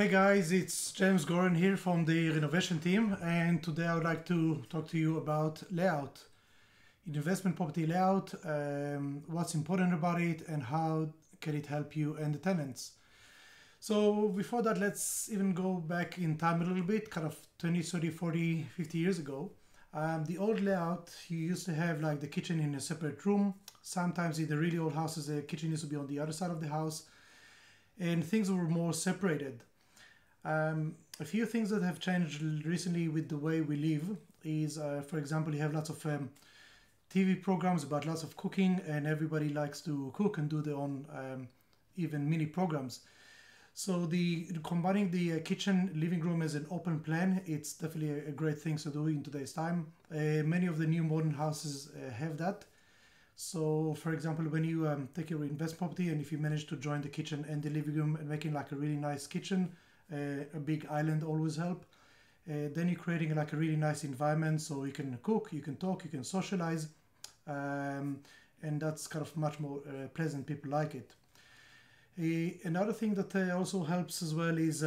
Hey guys, it's James Goran here from the renovation team, and today I would like to talk to you about layout, investment property layout, what's important about it and how can it help you and the tenants. So before that, let's even go back in time a little bit, kind of 20, 30, 40, 50 years ago. The old layout, you used to have like the kitchen in a separate room. Sometimes in the really old houses, the kitchen used to be on the other side of the house, and things were more separated. A few things that have changed recently with the way we live is, for example, you have lots of TV programs about lots of cooking, and everybody likes to cook and do their own even mini programs. So the combining the kitchen living room as an open plan, it's definitely a great thing to do in today's time. Many of the new modern houses have that. So for example, when you take your investment property and if you manage to join the kitchen and the living room and making like a really nice kitchen, a big island always help. Then you're creating like a really nice environment so you can cook, you can talk, you can socialize, and that's kind of much more pleasant. People like it. Another thing that also helps as well is,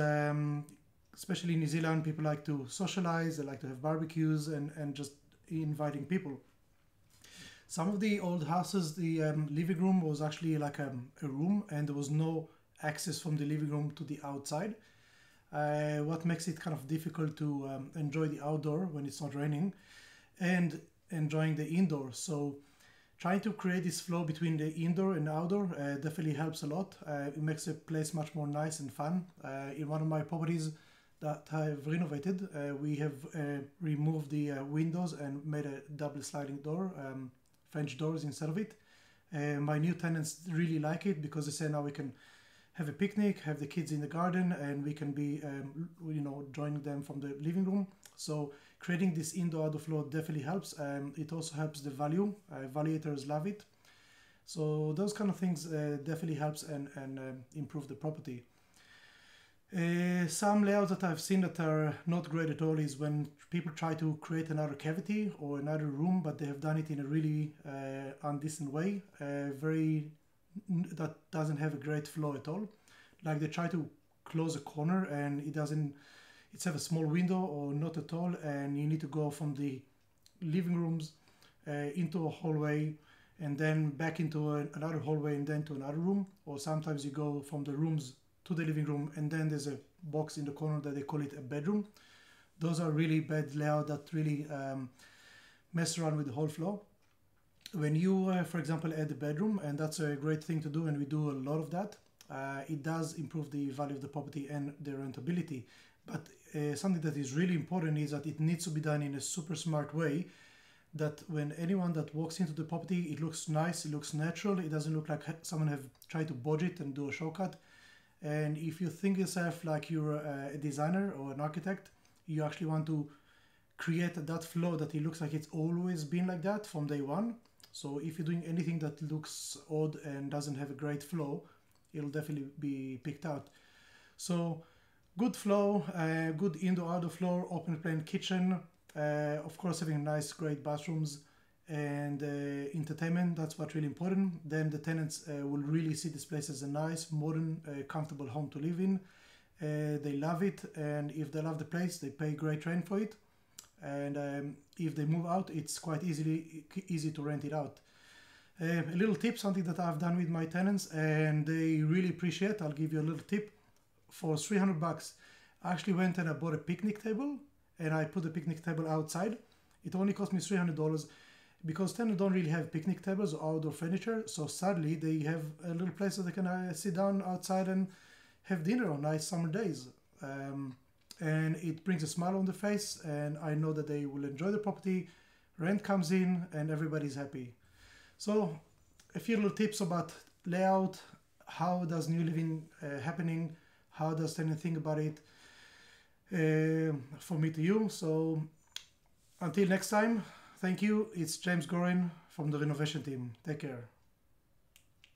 especially in New Zealand, people like to socialize, they like to have barbecues and just inviting people. Some of the old houses, the living room was actually like a room and there was no access from the living room to the outside. What makes it kind of difficult to enjoy the outdoor when it's not raining and enjoying the indoor. So trying to create this flow between the indoor and outdoor definitely helps a lot. It makes the place much more nice and fun. In one of my properties that I've renovated, we have removed the windows and made a double sliding door, French doors instead of it. My new tenants really like it because they say now we can have a picnic, have the kids in the garden, and we can be, joining them from the living room. So creating this indoor-outdoor flow definitely helps. It also helps the value. Valuators love it. So those kind of things definitely helps and improve the property. Some layouts that I've seen that are not great at all is when people try to create another cavity or another room, but they have done it in a really undecent way. That doesn't have a great flow at all. Like they try to close a corner and it's have a small window or not at all, and you need to go from the living rooms into a hallway and then back into another hallway and then to another room, or sometimes you go from the rooms to the living room and then there's a box in the corner that they call it a bedroom. Those are really bad layout that really mess around with the whole flow. When you, for example, add a bedroom, and that's a great thing to do, and we do a lot of that, it does improve the value of the property and the rentability. But something that is really important is that it needs to be done in a super smart way, that when anyone that walks into the property, it looks nice, it looks natural, it doesn't look like someone have tried to budget and do a shortcut. And if you think yourself like you're a designer or an architect, you actually want to create that flow that it looks like it's always been like that from day one. So if you're doing anything that looks odd and doesn't have a great flow, it'll definitely be picked out. So good flow, good indoor-outdoor floor, open plan kitchen, of course having nice, great bathrooms and entertainment, that's what's really important. Then the tenants will really see this place as a nice, modern, comfortable home to live in. They love it, and if they love the place, they pay great rent for it. And if they move out, it's quite easy to rent it out. A little tip, something that I've done with my tenants and they really appreciate. I'll give you a little tip. For $300, I actually went and I bought a picnic table and I put the picnic table outside. It only cost me $300 because tenants don't really have picnic tables or outdoor furniture. So sadly, they have a little place that they can sit down outside and have dinner on nice summer days. And it brings a smile on the face, and I know that they will enjoy the property, rent comes in and everybody's happy. So a few little tips about layout, how does new living happening, how does tenant think about it, from me to you. So until next time, thank you. It's James Gorin from the renovation team. Take care.